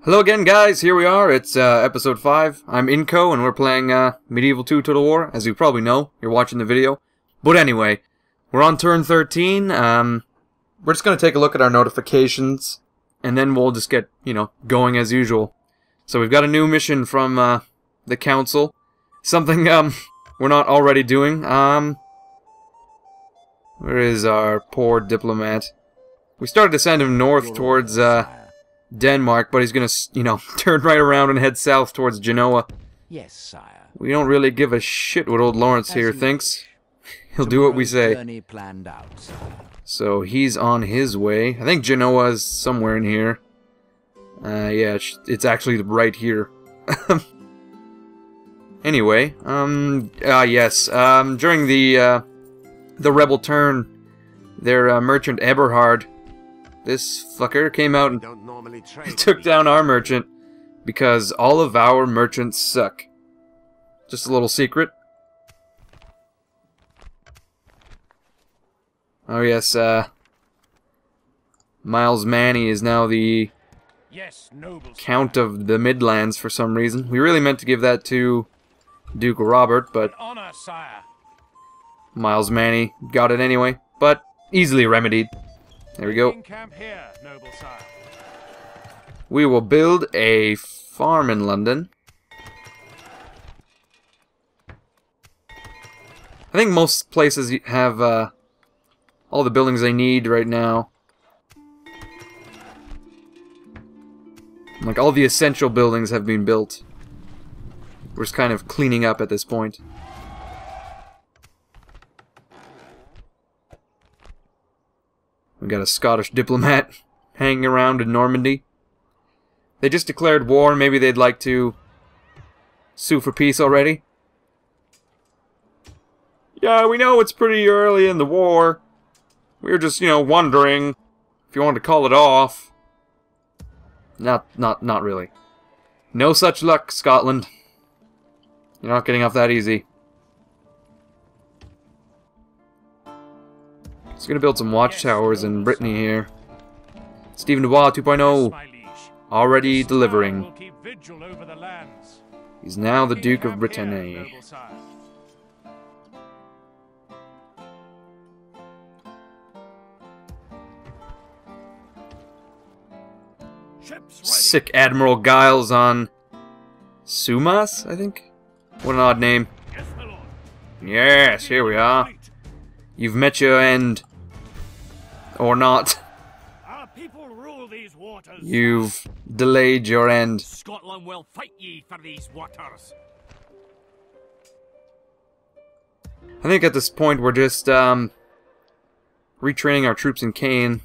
Hello again, guys. Here we are. It's episode 5. I'm Inco, and we're playing Medieval 2 Total War. As you probably know, you're watching the video. But anyway, we're on turn 13. We're just going to take a look at our notifications, and then we'll just get, going as usual. So we've got a new mission from the council. Something we're not already doing. Where is our poor diplomat? We started to send him north towards Denmark, but he's gonna, turn right around and head south towards Genoa. Yes, sire. We don't really give a shit what old Lawrence here thinks. He'll do what we say. Planned out, sire. So he's on his way. I think Genoa's somewhere in here. Yeah, it's actually right here. Anyway, yes. During the rebel turn, their merchant Eberhard, this fucker came out and took down our merchant because all of our merchants suck. Just a little secret. Oh yes, Miles Manny is now the Count of the Midlands for some reason. We really meant to give that to Duke Robert, but Miles Manny got it anyway, but easily remedied. There we go. We will build a farm in London. I think most places have all the buildings they need right now. Like, all the essential buildings have been built. We're just kind of cleaning up at this point. We got a Scottish diplomat hanging around in Normandy. They just declared war. Maybe they'd like to sue for peace already. Yeah, we know it's pretty early in the war. We were just, wondering if you wanted to call it off. Not really. No such luck, Scotland. You're not getting off that easy. Just gonna build some watchtowers in Brittany here. Stephen Dubois 2.0. Already delivering. He's now the Duke of Brittany. Sick Admiral Giles on Sumas, I think? What an odd name. Yes, here we are. You've met your end. Or not. You've delayed your end. Scotland will fight ye for these waters. I think at this point we're just retraining our troops in Caen,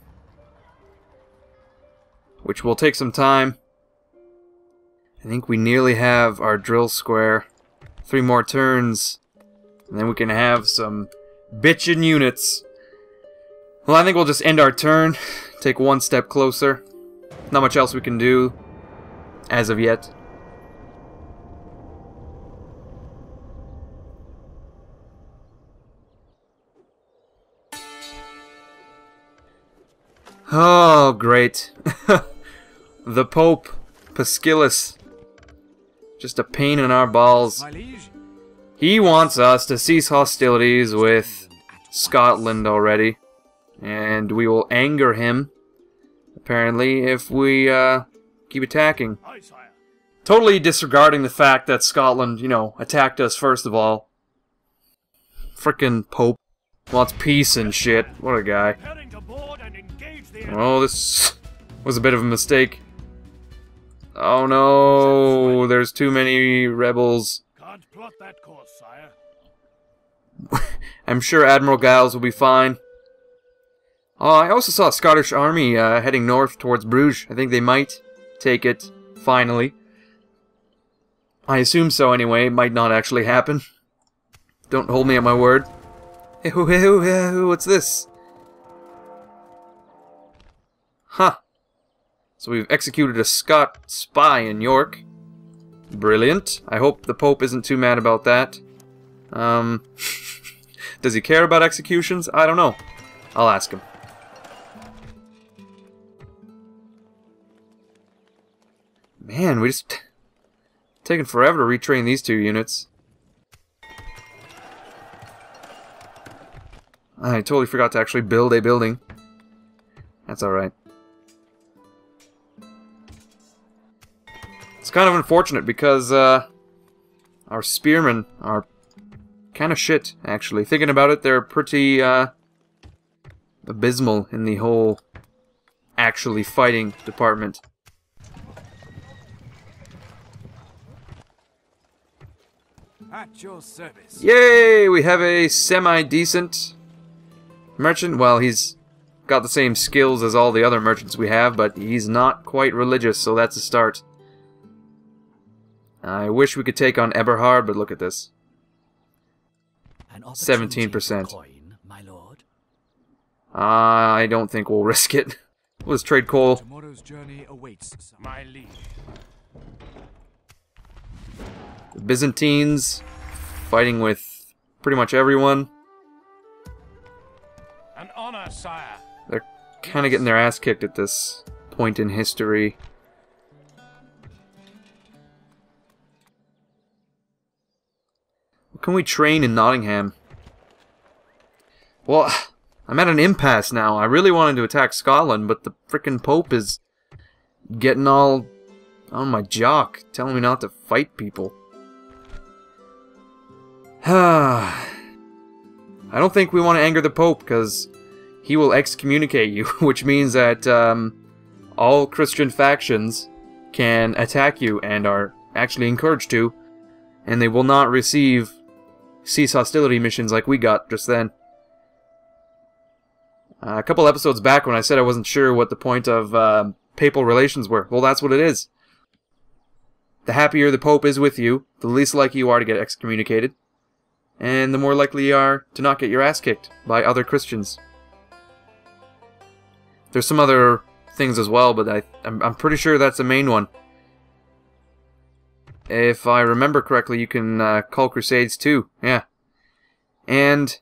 which will take some time. I think we nearly have our drill square. 3 more turns, and then we can have some bitchin' units. Well, I think we'll just end our turn, take one step closer. Not much else we can do as of yet. Oh, great. The Pope Paschalis. Just a pain in our balls. He wants us to cease hostilities with Scotland already. And we will anger him, apparently, if we keep attacking. Totally disregarding the fact that Scotland, attacked us first of all. Frickin' Pope wants peace and shit. What a guy. Oh, this was a bit of a mistake. Oh no, there's too many rebels. Can't plot that course, sire. I'm sure Admiral Giles will be fine. I also saw a Scottish army heading north towards Bruges. I think they might take it, finally. I assume so anyway. It might not actually happen. Don't hold me at my word. What's this? Huh. So we've executed a Scot spy in York. Brilliant. I hope the Pope isn't too mad about that. Does he care about executions? I don't know. I'll ask him. Man, we just taken forever to retrain these 2 units. I totally forgot to actually build a building. That's alright. It's kind of unfortunate because our spearmen are kind of shit, actually. Thinking about it, they're pretty abysmal in the whole actually fighting department. At your service. Yay! We have a semi-decent merchant. Well, he's got the same skills as all the other merchants we have, but he's not quite religious, so that's a start. I wish we could take on Eberhard, but look at this. 17%. Coin, my lord. I don't think we'll risk it. Let's trade coal. Tomorrow's journey awaits, My liege. The Byzantines fighting with pretty much everyone. An honor, sire. They're kind of getting their ass kicked at this point in history. What can we train in Nottingham? Well, I'm at an impasse now. I really wanted to attack Scotland, but the frickin' Pope is getting all on my jock, telling me not to fight people. I don't think we want to anger the Pope, because he will excommunicate you, which means that all Christian factions can attack you, and are actually encouraged to, and they will not receive cease hostility missions like we got just then. A couple episodes back when I said I wasn't sure what the point of papal relations were, well, that's what it is. The happier the Pope is with you, the least likely you are to get excommunicated. And the more likely you are to not get your ass kicked by other Christians. There's some other things as well, but I'm pretty sure that's the main one. If I remember correctly, you can call crusades too, yeah. And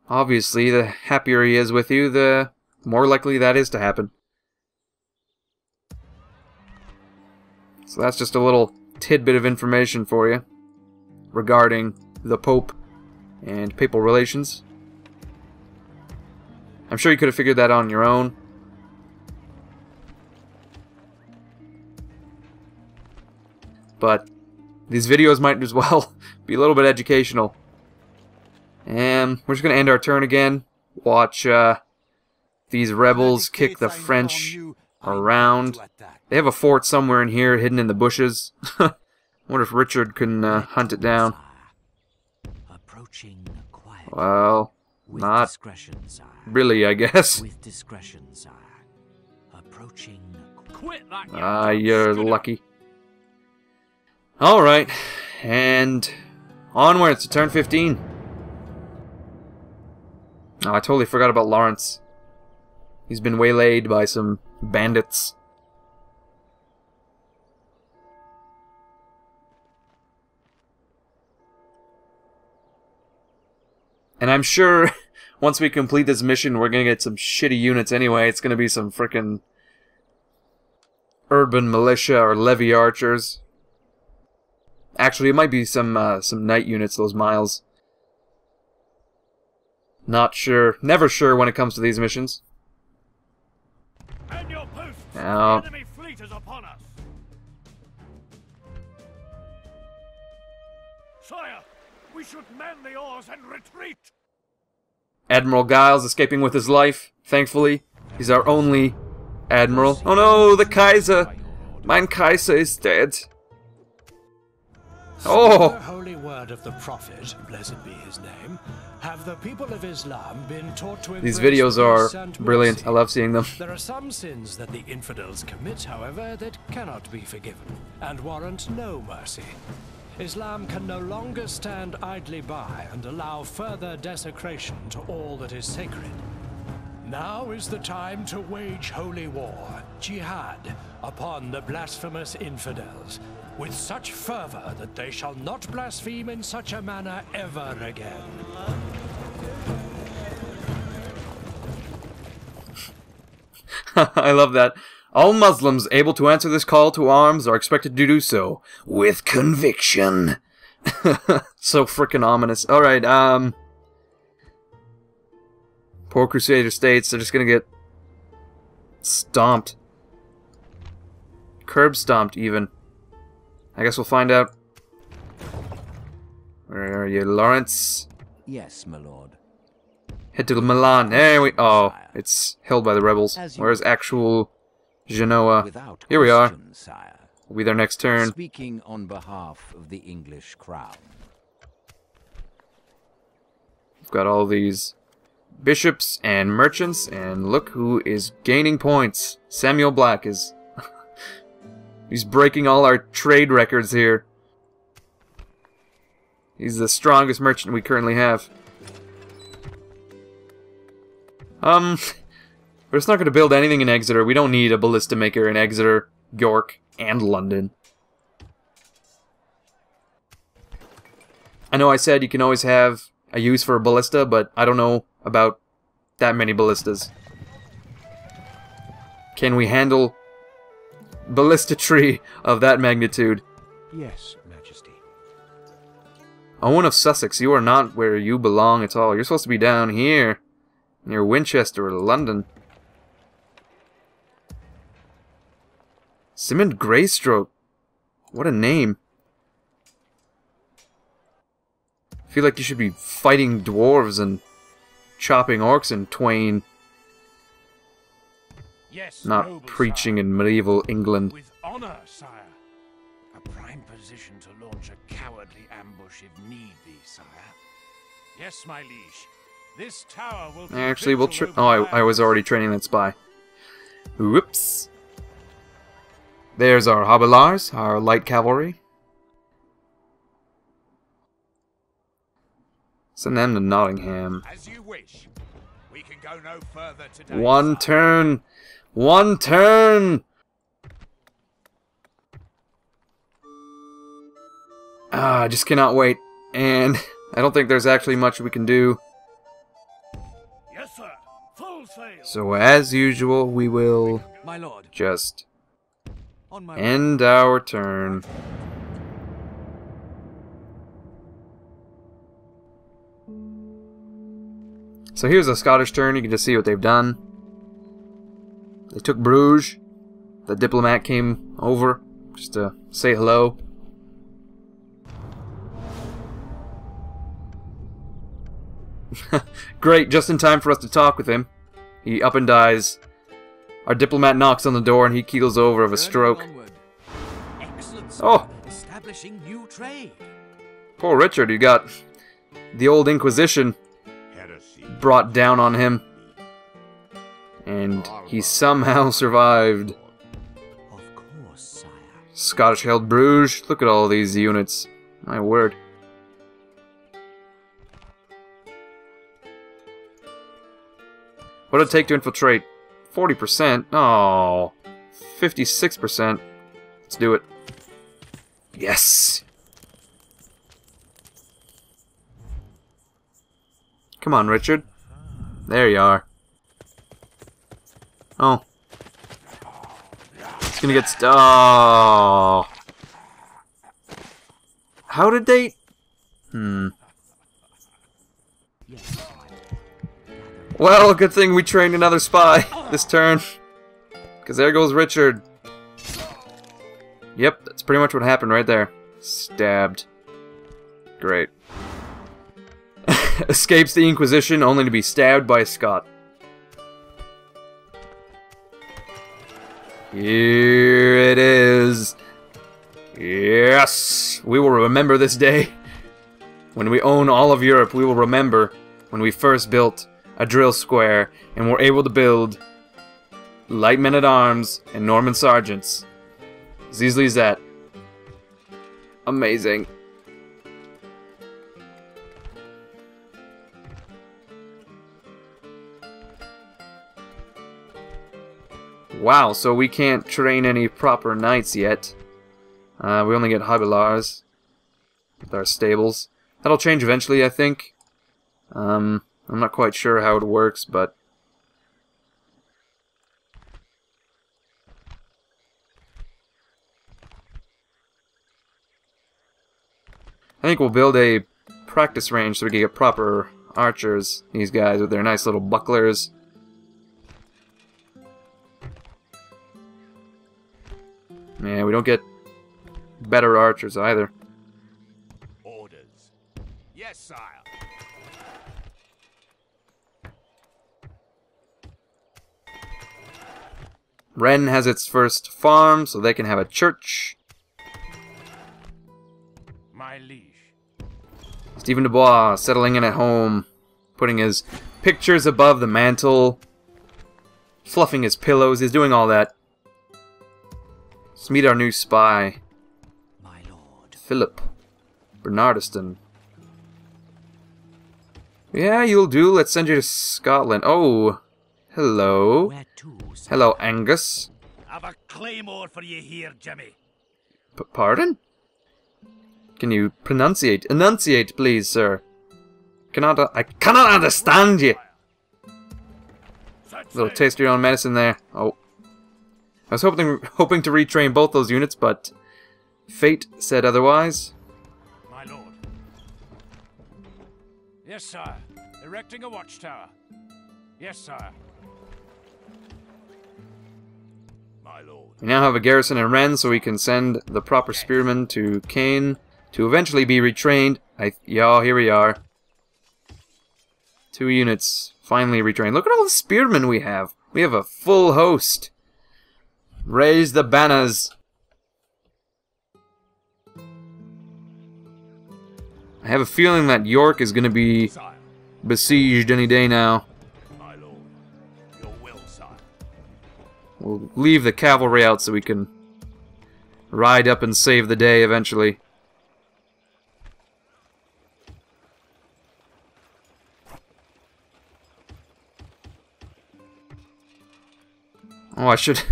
obviously, the happier he is with you, the more likely that is to happen. So that's just a little tidbit of information for you regarding the Pope and papal relations. I'm sure you could have figured that out on your own. But these videos might as well be a little bit educational. And we're just going to end our turn again. Watch these rebels kick the French around. They have a fort somewhere in here hidden in the bushes. I wonder if Richard can hunt it down. Approaching quietly. Well, With not discretion, sire. really, I guess. With discretion, sire. Approaching. Quit that. Ah, you're lucky. Alright, and onwards to turn 15. Oh, I totally forgot about Lawrence. He's been waylaid by some bandits. And I'm sure once we complete this mission, we're gonna get some shitty units anyway. It's gonna be some frickin' urban militia or levy archers. Actually, it might be some night units, those miles. Not sure. Never sure when it comes to these missions. And your posts. Now, The enemy fleet is upon us. Sire, we should man the oars and retreat. Admiral Giles escaping with his life, thankfully. He's our only admiral. Oh no, the Kaiser! Mein Kaiser is dead. Oh! The holy word of the Prophet, blessed be his name, have the people of Islam been taught to These embrace videos peace are and brilliant. mercy. I love seeing them. There are some sins that the infidels commit, however, that cannot be forgiven, and warrant no mercy. Islam can no longer stand idly by and allow further desecration to all that is sacred. Now is the time to wage holy war, Jihad, upon the blasphemous infidels, with such fervor that they shall not blaspheme in such a manner ever again. I love that. All Muslims able to answer this call to arms are expected to do so with conviction. So frickin' ominous. Alright, poor Crusader states, they're just gonna get stomped. Curb stomped, even. I guess we'll find out. Where are you, Lawrence? Yes, my lord. Head to Milan. There we... Oh, it's held by the rebels. Where's actual Genoa? Here we are. Sire. Will be their next turn. Speaking on behalf of the English crown. We've got all these bishops and merchants, and look who is gaining points. Samuel Black is... He's breaking all our trade records here. He's the strongest merchant we currently have. We're just not going to build anything in Exeter. We don't need a ballista maker in Exeter, York, and London. I know I said you can always have a use for a ballista, but I don't know about that many ballistas. Can we handle ballistatry of that magnitude? Yes, Majesty. Owen of Sussex, you are not where you belong at all. You're supposed to be down here, near Winchester or London. Simon Greystroke. What a name. I feel like you should be fighting dwarves and chopping orcs in twain. Yes, Not noble preaching sire. in medieval England. With honor, sire. A prime position to launch a cowardly ambush if need be, sire. Yes, my liege. This tower will be Actually, we'll... vigil Oh, over I was already training that spy. Whoops. There's our Hobilars, our light cavalry. Send them to Nottingham. As you wish. We can go no further today. One sire. turn! One turn! Ah, I just cannot wait. And I don't think there's actually much we can do. Yes, sir. Full sail. So as usual, we will My lord. just On my end our turn. So here's a Scottish turn. You can just see what they've done. They took Bruges. The diplomat came over just to say hello. Great, just in time for us to talk with him. He up and dies. Our diplomat knocks on the door and he keels over of a stroke. Excellent, sir. Oh! Establishing new trade. Poor Richard, you got the old Inquisition brought down on him. And he somehow survived. Of course, sire. Scottish held Bruges. Look at all these units. My word. What did it take to infiltrate? 40%? Oh, 56%. Let's do it. Yes! Come on, Richard. There you are. Oh. It's gonna get oh. How did they... Well, good thing we trained another spy this turn. Because there goes Richard. Yep, that's pretty much what happened right there. Stabbed. Great. Escapes the Inquisition only to be stabbed by a Scot. Here it is. Yes! We will remember this day. When we own all of Europe, we will remember when we first built a drill square and were able to build light men-at-arms and Norman sergeants. As easily as that. Amazing. Wow, so we can't train any proper knights yet. We only get Hobilars with our stables. That'll change eventually, I think. I'm not quite sure how it works, but... I think we'll build a practice range so we can get proper archers. These guys with their nice little bucklers. Yeah, we don't get better archers either. Orders. Yes, sire. Rennes has its first farm, so they can have a church. My liege. Stephen Dubois settling in at home, putting his pictures above the mantle, fluffing his pillows. He's doing all that. Let's meet our new spy, My lord. Philip Bernardiston. Yeah, you'll do. Let's send you to Scotland. Oh, hello. Where to, sire? Hello, Angus. Have a claymore for you here, Jimmy. Pardon? Can you pronunciate? Enunciate, please, sir. I cannot understand you. Little taste of your own medicine there. Oh. I was hoping to retrain both those units, but fate said otherwise. My lord. Yes, sire. Erecting a watchtower. Yes, sire. My lord. We now have a garrison in Rennes, so we can send the proper spearmen to Caen to eventually be retrained. Yeah, here we are. 2 units finally retrained. Look at all the spearmen we have. We have a full host. Raise the banners. I have a feeling that York is going to be Sire. besieged any day now. My lord. Your will, sire. We'll leave the cavalry out so we can ride up and save the day eventually. Oh, I should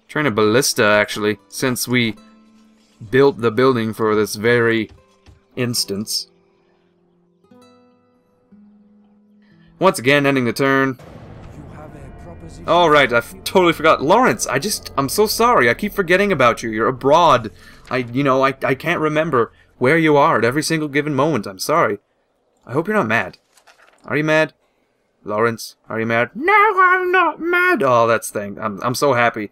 train a ballista, actually, since we built the building for this very instance. Once again, ending the turn. Oh, right, I totally forgot. Lawrence, I'm so sorry. I keep forgetting about you. You're abroad. I can't remember where you are at every single given moment. I'm sorry. I hope you're not mad. Are you mad? Lawrence, are you mad? No, I'm not mad. Oh, that's the thing. I'm so happy.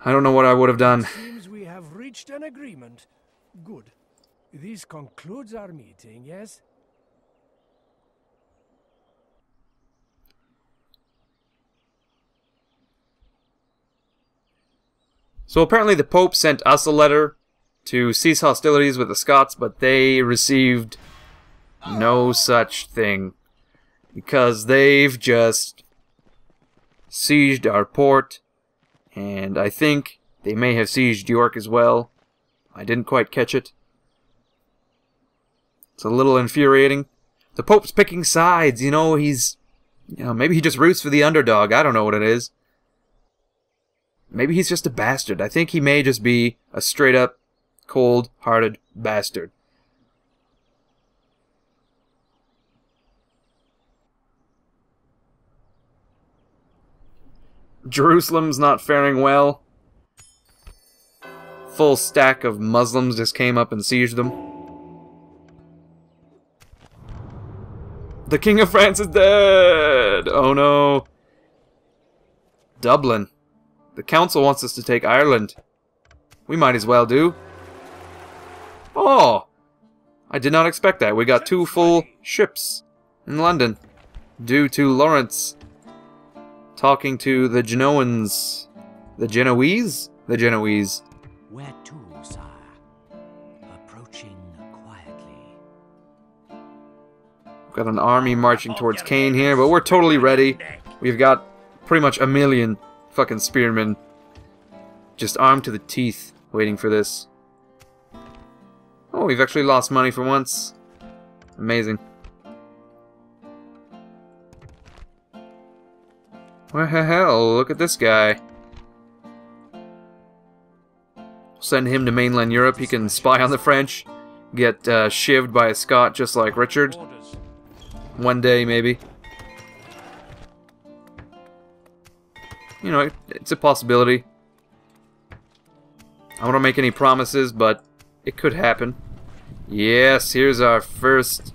I don't know what I would have done. Seems we have reached an agreement. Good. This concludes our meeting, yes? So apparently the Pope sent us a letter to cease hostilities with the Scots, but they received no such thing. Because they've just sieged our port, and I think they may have sieged York as well. I didn't quite catch it. It's a little infuriating. The Pope's picking sides, you know, maybe he just roots for the underdog, I don't know what it is. Maybe he's just a bastard. I think he may just be a straight-up, cold-hearted bastard. Jerusalem's not faring well. Full stack of Muslims just came up and sieged them. The King of France is dead! Oh no. Dublin. The council wants us to take Ireland. We might as well do. Oh! I did not expect that. We got 2 full ships in London. Due to Lawrence talking to the Genoans. The Genoese? The Genoese. Where to, sire? Approaching quietly. We've got an army marching towards Caen here, but we're totally ready. We've got pretty much 1 million fucking spearmen just armed to the teeth waiting for this. Oh, we've actually lost money for once. Amazing. Well, hell, look at this guy. Send him to mainland Europe. He can spy on the French. Get shivved by a Scot just like Richard. Orders. One day, maybe. You know, it's a possibility. I don't want to make any promises, but it could happen. Yes, here's our first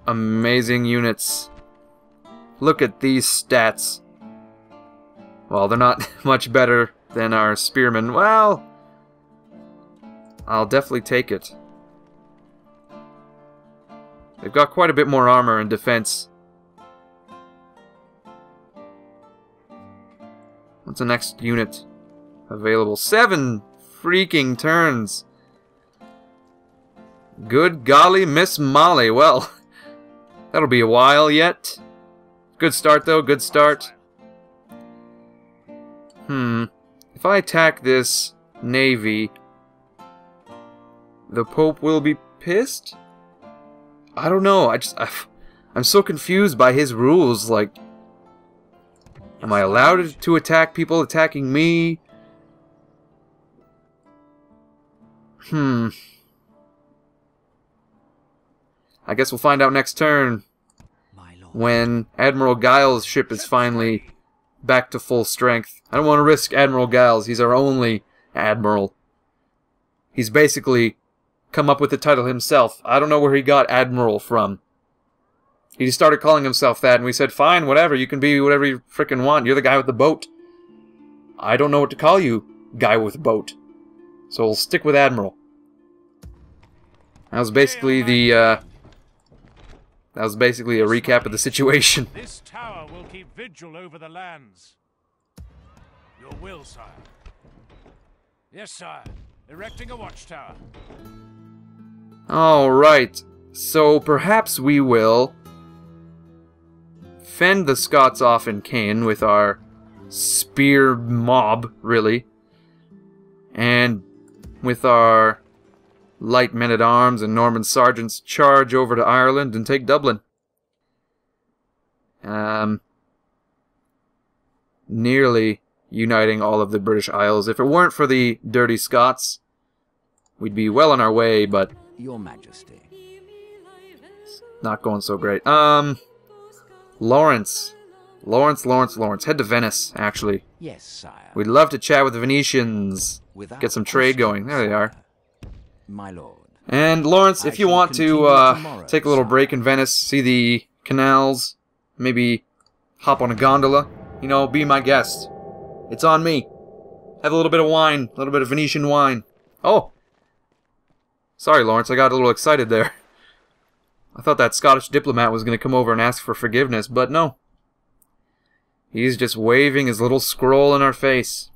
amazing units. Look at these stats. Well, they're not much better than our spearmen. Well, I'll definitely take it. They've got quite a bit more armor and defense. What's the next unit available? 7 freaking turns. Good golly, Miss Molly. Well, that'll be a while yet. Good start, though. Good start. If I attack this navy, the Pope will be pissed? I don't know. I'm so confused by his rules. Like, am I allowed to attack people attacking me? I guess we'll find out next turn when Admiral Giles' ship is finally back to full strength. I don't want to risk Admiral Giles. He's our only admiral. He's basically come up with the title himself. I don't know where he got Admiral from. He just started calling himself that, and we said, fine, whatever, you can be whatever you frickin' want. You're the guy with the boat. I don't know what to call you, guy with boat. So we'll stick with Admiral. That was basically a recap of the situation. This tower will keep vigil over the lands. Your will, sire. Yes, sire. Erecting a watchtower. Alright, so perhaps we will fend the Scots off in Caen with our spear mob, really, and with our light men-at-arms and Norman sergeants charge over to Ireland and take Dublin. Nearly uniting all of the British Isles. If it weren't for the dirty Scots, we'd be well on our way, but Your Majesty. not going so great. Lawrence. Head to Venice, actually. Yes, sire. We'd love to chat with the Venetians. Without Get some trade going. There they are. My lord. And Lawrence, if you shall want to continue tomorrow, take a little sire. break in Venice, see the canals, maybe hop on a gondola, you know, be my guest. It's on me. Have a little bit of wine, a little bit of Venetian wine. Oh! Sorry, Lawrence, I got a little excited there. I thought that Scottish diplomat was going to come over and ask for forgiveness, but no. He's just waving his little scroll in our face.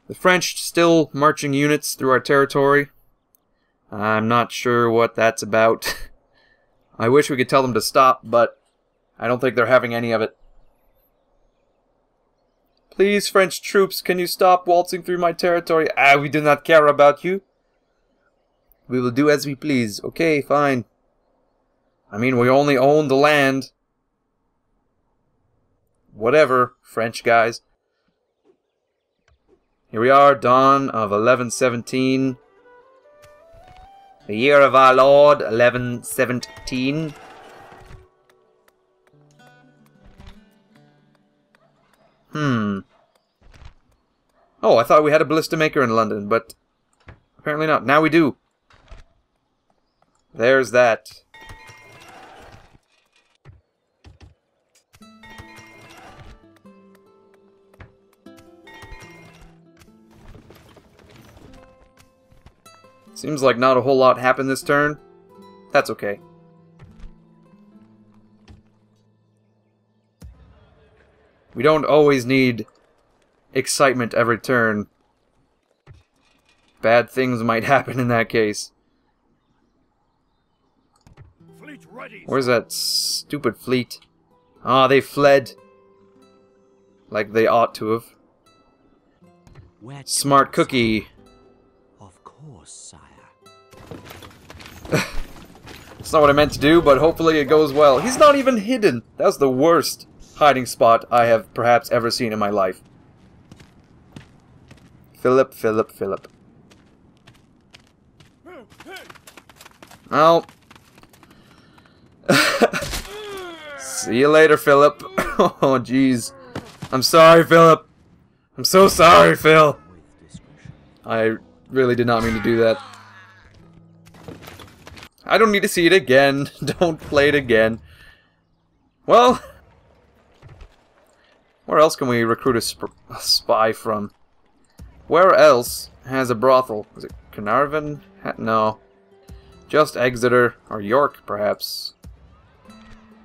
The French still marching units through our territory. I'm not sure what that's about. I wish we could tell them to stop, but I don't think they're having any of it. Please, French troops, can you stop waltzing through my territory? We do not care about you. We will do as we please. Okay, fine. I mean, we only own the land. Whatever, French guys. Here we are, dawn of 1117. The year of our Lord, 1117. Oh, I thought we had a ballista maker in London, but apparently not. Now we do. There's that. Seems like not a whole lot happened this turn. That's okay. We don't always need excitement every turn. Bad things might happen in that case. Fleet ready. Where's that stupid fleet? Ah, they fled. Like they ought to have. Where to, Smart cookie. sire? Of course, sire. It's not what I meant to do, but hopefully it goes well. He's not even hidden. That was the worst hiding spot I have perhaps ever seen in my life. Philip. See you later, Philip. Oh, jeez. I'm sorry, Philip. I'm so sorry, Phil. I really did not mean to do that. I don't need to see it again. Don't play it again. Well, where else can we recruit a spy from? Where else has a brothel? Is it Carnarvon? No. Just Exeter or York, perhaps.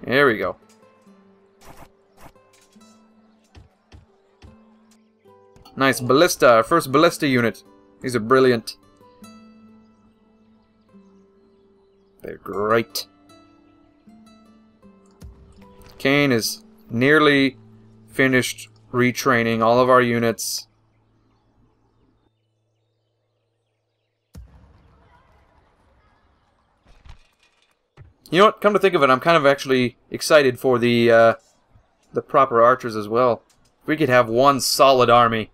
Here we go. Nice ballista, our first ballista unit. These are brilliant. They're great. Kane is nearly finished retraining all of our units. You know what? Come to think of it, I'm kind of actually excited for the proper archers as well. If we could have one solid army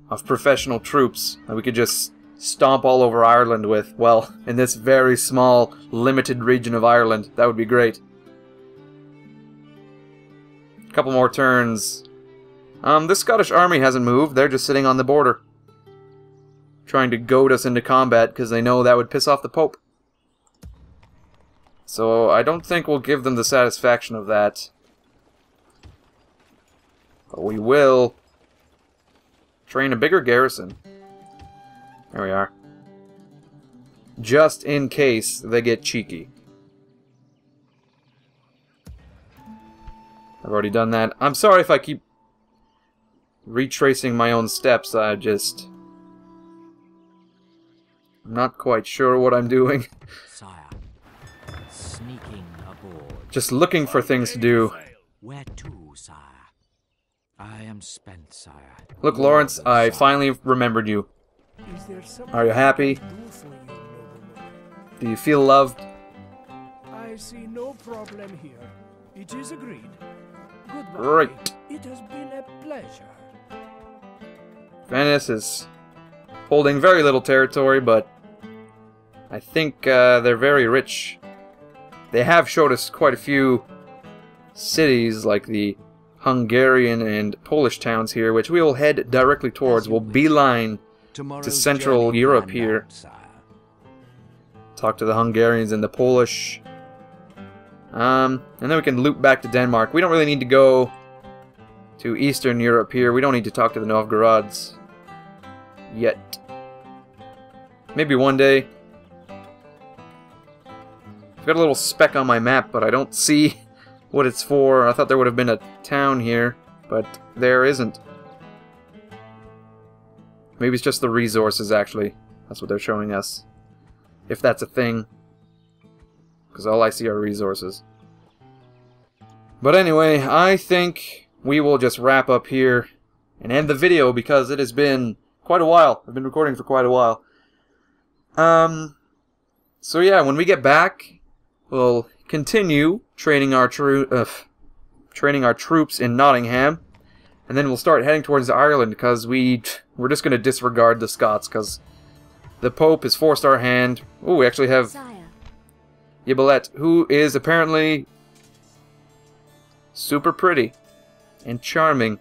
of professional troops that we could just stomp all over Ireland with, well, in this very small, limited region of Ireland, that would be great. A couple more turns. This Scottish army hasn't moved, they're just sitting on the border. Trying to goad us into combat because they know that would piss off the Pope. So I don't think we'll give them the satisfaction of that. But we will train a bigger garrison. There we are. Just in case they get cheeky. I've already done that. I'm sorry if I keep retracing my own steps. I'm not quite sure what I'm doing. Sire, sneaking aboard. Just looking for things to do. Where to, sire? I am spent, sire. Look, Lawrence, I finally remembered you. Are you happy? Do you feel loved? I see no problem here. It is agreed. Goodbye. Great. It has been a pleasure. Venice is holding very little territory, but I think they're very rich. They have showed us quite a few cities, like the Hungarian and Polish towns here, which we will head directly towards. We'll beeline to Central Europe here. Talk to the Hungarians and the Polish. And then we can loop back to Denmark. We don't really need to go to Eastern Europe here. We don't need to talk to the Novgorods yet. Maybe one day. I've got a little speck on my map, but I don't see what it's for. I thought there would have been a town here, but there isn't. Maybe it's just the resources, actually. That's what they're showing us. If that's a thing. Because all I see are resources. But anyway, I think we will just wrap up here and end the video because it has been quite a while. I've been recording for quite a while. So yeah, when we get back, we'll continue training our troops in Nottingham, and then we'll start heading towards Ireland because we're just going to disregard the Scots because the Pope has forced our hand. Oh, we actually have Yibolette, who is apparently super pretty and charming.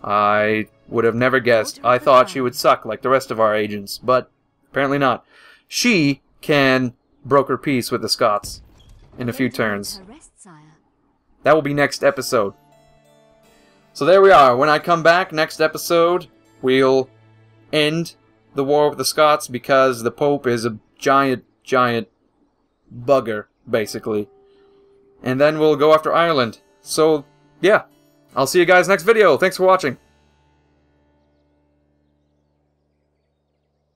I would have never guessed. I thought she would suck like the rest of our agents, but apparently not. She can broker peace with the Scots in a few turns. That will be next episode. So there we are. When I come back next episode, we'll end the war with the Scots because the Pope is a giant bugger, basically. And then we'll go after Ireland. So, yeah. I'll see you guys next video. Thanks for watching.